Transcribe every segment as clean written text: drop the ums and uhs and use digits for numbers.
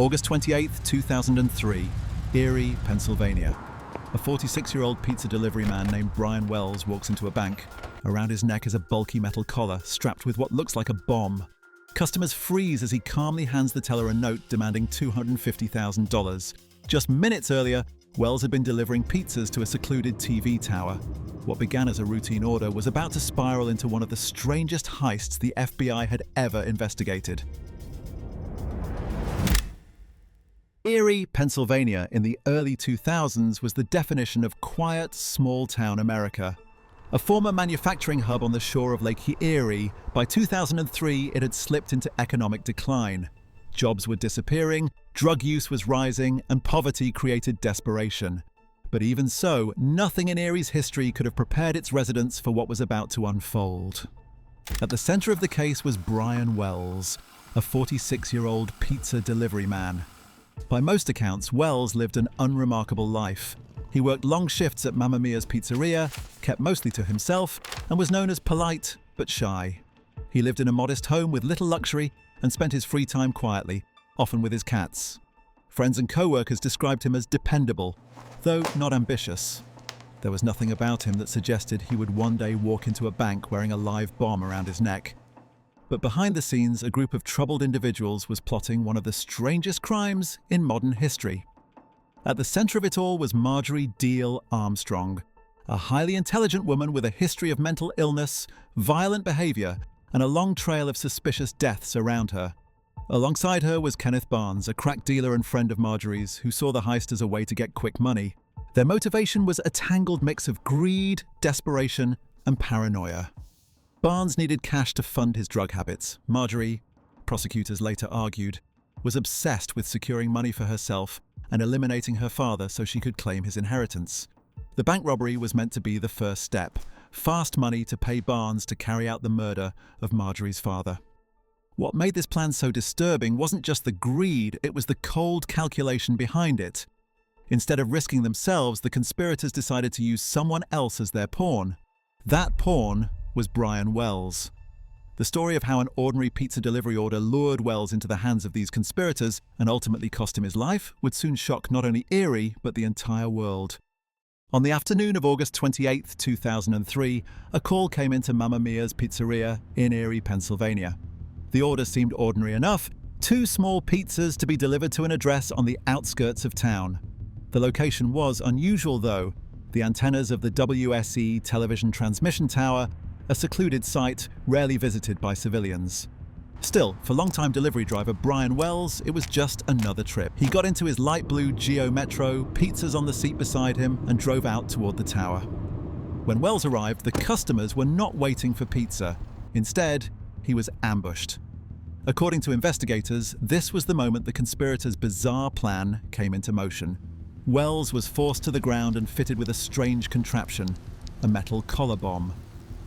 August 28, 2003, Erie, Pennsylvania. A 46-year-old pizza delivery man named Brian Wells walks into a bank. Around his neck is a bulky metal collar strapped with what looks like a bomb. Customers freeze as he calmly hands the teller a note demanding $250,000. Just minutes earlier, Wells had been delivering pizzas to a secluded TV tower. What began as a routine order was about to spiral into one of the strangest heists the FBI had ever investigated. Erie, Pennsylvania in the early 2000s was the definition of quiet, small-town America. A former manufacturing hub on the shore of Lake Erie, by 2003 it had slipped into economic decline. Jobs were disappearing, drug use was rising, and poverty created desperation. But even so, nothing in Erie's history could have prepared its residents for what was about to unfold. At the center of the case was Brian Wells, a 46-year-old pizza delivery man. By most accounts, Wells lived an unremarkable life. He worked long shifts at Mamma Mia's pizzeria, kept mostly to himself, and was known as polite but shy. He lived in a modest home with little luxury and spent his free time quietly, often with his cats. Friends and co-workers described him as dependable, though not ambitious. There was nothing about him that suggested he would one day walk into a bank wearing a live bomb around his neck. But behind the scenes, a group of troubled individuals was plotting one of the strangest crimes in modern history. At the center of it all was Marjorie Diehl-Armstrong, a highly intelligent woman with a history of mental illness, violent behavior, and a long trail of suspicious deaths around her. Alongside her was Kenneth Barnes, a crack dealer and friend of Marjorie's who saw the heist as a way to get quick money. Their motivation was a tangled mix of greed, desperation, and paranoia. Barnes needed cash to fund his drug habits. Marjorie, prosecutors later argued, was obsessed with securing money for herself and eliminating her father so she could claim his inheritance. The bank robbery was meant to be the first step, fast money to pay Barnes to carry out the murder of Marjorie's father. What made this plan so disturbing wasn't just the greed, it was the cold calculation behind it. Instead of risking themselves, the conspirators decided to use someone else as their pawn. That pawn was Brian Wells. The story of how an ordinary pizza delivery order lured Wells into the hands of these conspirators and ultimately cost him his life would soon shock not only Erie, but the entire world. On the afternoon of August 28, 2003, a call came into Mamma Mia's pizzeria in Erie, Pennsylvania. The order seemed ordinary enough, 2 small pizzas to be delivered to an address on the outskirts of town. The location was unusual though. The antennas of the WSE television transmission tower, a secluded site rarely visited by civilians. Still, for longtime delivery driver Brian Wells, it was just another trip. He got into his light blue Geo Metro, pizzas on the seat beside him, and drove out toward the tower. When Wells arrived, the customers were not waiting for pizza. Instead, he was ambushed. According to investigators, this was the moment the conspirators' bizarre plan came into motion. Wells was forced to the ground and fitted with a strange contraption, a metal collar bomb.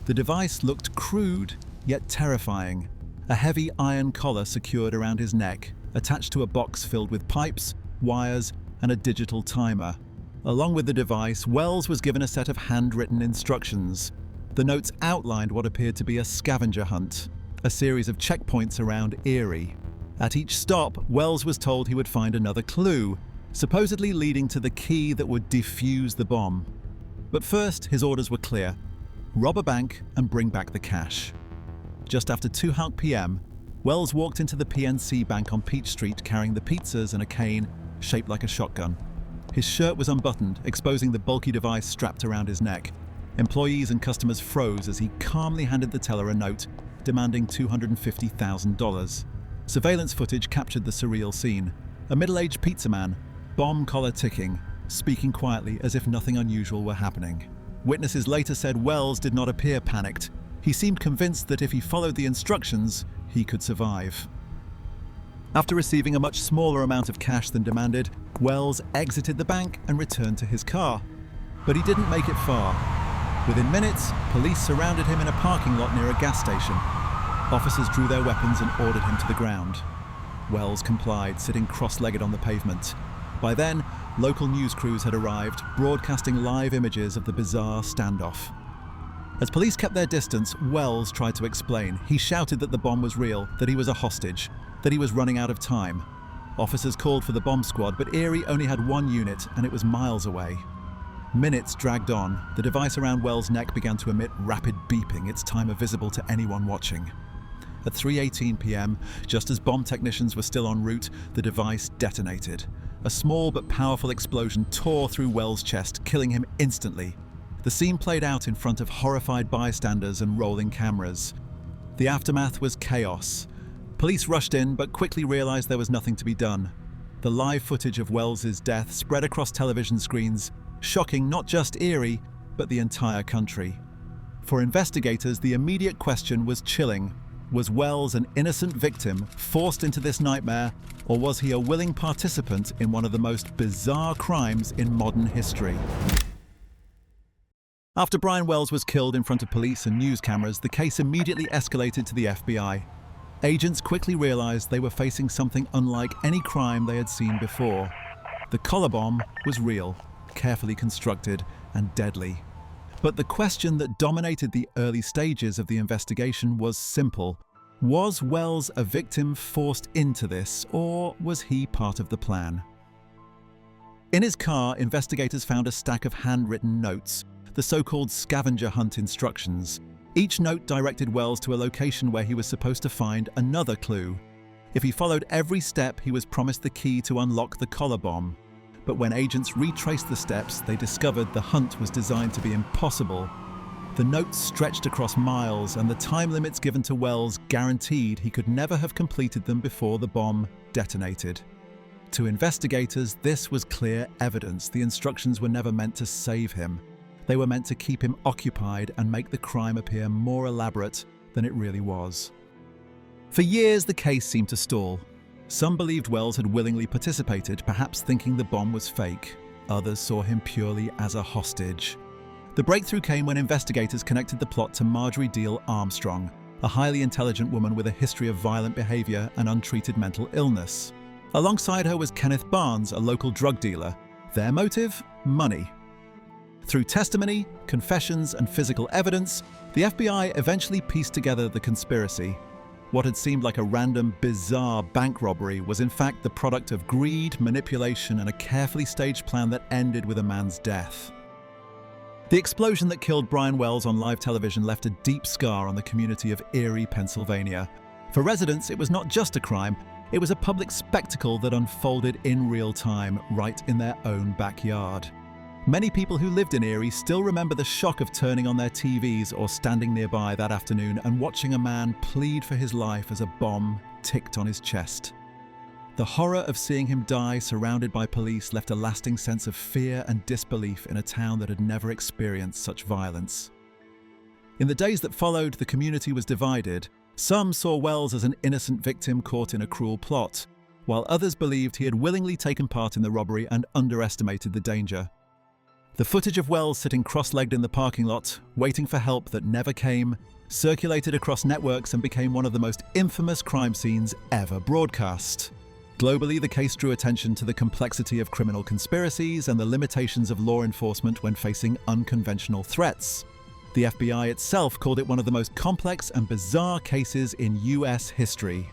The device looked crude, yet terrifying. A heavy iron collar secured around his neck, attached to a box filled with pipes, wires, and a digital timer. Along with the device, Wells was given a set of handwritten instructions. The notes outlined what appeared to be a scavenger hunt, a series of checkpoints around Erie. At each stop, Wells was told he would find another clue, supposedly leading to the key that would defuse the bomb. But first, his orders were clear: rob a bank and bring back the cash. Just after 2:00 p.m., Wells walked into the PNC Bank on Peach Street carrying the pizzas and a cane shaped like a shotgun. His shirt was unbuttoned, exposing the bulky device strapped around his neck. Employees and customers froze as he calmly handed the teller a note demanding $250,000. Surveillance footage captured the surreal scene. A middle-aged pizza man, bomb collar ticking, speaking quietly as if nothing unusual were happening. Witnesses later said Wells did not appear panicked. He seemed convinced that if he followed the instructions, he could survive. After receiving a much smaller amount of cash than demanded, Wells exited the bank and returned to his car. But he didn't make it far. Within minutes, police surrounded him in a parking lot near a gas station. Officers drew their weapons and ordered him to the ground. Wells complied, sitting cross-legged on the pavement. By then, local news crews had arrived, broadcasting live images of the bizarre standoff. As police kept their distance, Wells tried to explain. He shouted that the bomb was real, that he was a hostage, that he was running out of time. Officers called for the bomb squad, but Erie only had one unit, and it was miles away. Minutes dragged on. The device around Wells' neck began to emit rapid beeping, its timer visible to anyone watching. At 3:18 p.m., just as bomb technicians were still en route, the device detonated. A small but powerful explosion tore through Wells' chest, killing him instantly. The scene played out in front of horrified bystanders and rolling cameras. The aftermath was chaos. Police rushed in, but quickly realized there was nothing to be done. The live footage of Wells' death spread across television screens, shocking not just Erie, but the entire country. For investigators, the immediate question was chilling. Was Wells an innocent victim forced into this nightmare, or was he a willing participant in one of the most bizarre crimes in modern history? After Brian Wells was killed in front of police and news cameras, the case immediately escalated to the FBI. Agents quickly realized they were facing something unlike any crime they had seen before. The collar bomb was real, carefully constructed, and deadly. But the question that dominated the early stages of the investigation was simple. Was Wells a victim forced into this, or was he part of the plan? In his car, investigators found a stack of handwritten notes, the so-called Scavenger Hunt instructions. Each note directed Wells to a location where he was supposed to find another clue. If he followed every step, he was promised the key to unlock the collar bomb. But when agents retraced the steps, they discovered the hunt was designed to be impossible. The notes stretched across miles, and the time limits given to Wells guaranteed he could never have completed them before the bomb detonated. To investigators, this was clear evidence the instructions were never meant to save him. They were meant to keep him occupied and make the crime appear more elaborate than it really was. For years, the case seemed to stall. Some believed Wells had willingly participated, perhaps thinking the bomb was fake. Others saw him purely as a hostage. The breakthrough came when investigators connected the plot to Marjorie Diehl-Armstrong, a highly intelligent woman with a history of violent behavior and untreated mental illness. Alongside her was Kenneth, a local drug dealer. Their motive? Money. Through testimony, confessions, and physical evidence, the FBI eventually pieced together the conspiracy. What had seemed like a random, bizarre bank robbery was in fact the product of greed, manipulation, and a carefully staged plan that ended with a man's death. The explosion that killed Brian Wells on live television left a deep scar on the community of Erie, Pennsylvania. For residents, it was not just a crime, it was a public spectacle that unfolded in real time, right in their own backyard. Many people who lived in Erie still remember the shock of turning on their TVs or standing nearby that afternoon and watching a man plead for his life as a bomb ticked on his chest. The horror of seeing him die surrounded by police left a lasting sense of fear and disbelief in a town that had never experienced such violence. In the days that followed, the community was divided. Some saw Wells as an innocent victim caught in a cruel plot, while others believed he had willingly taken part in the robbery and underestimated the danger. The footage of Wells sitting cross-legged in the parking lot, waiting for help that never came, circulated across networks and became one of the most infamous crime scenes ever broadcast. Globally, the case drew attention to the complexity of criminal conspiracies and the limitations of law enforcement when facing unconventional threats. The FBI itself called it one of the most complex and bizarre cases in US history.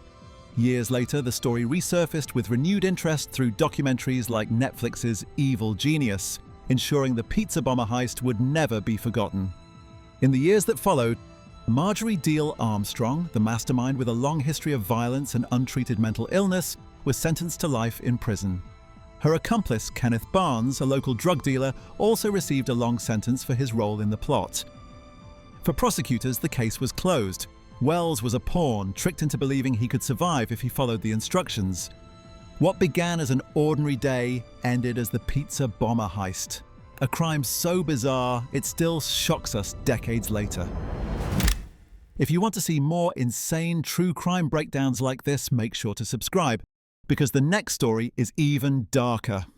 Years later, the story resurfaced with renewed interest through documentaries like Netflix's Evil Genius, ensuring the Pizza Bomber Heist would never be forgotten. In the years that followed, Marjorie Diehl-Armstrong, the mastermind with a long history of violence and untreated mental illness, was sentenced to life in prison. Her accomplice, Kenneth, a local drug dealer, also received a long sentence for his role in the plot. For prosecutors, the case was closed. Wells was a pawn, tricked into believing he could survive if he followed the instructions. What began as an ordinary day ended as the Pizza Bomber Heist, a crime so bizarre it still shocks us decades later. If you want to see more insane true crime breakdowns like this, make sure to subscribe, because the next story is even darker.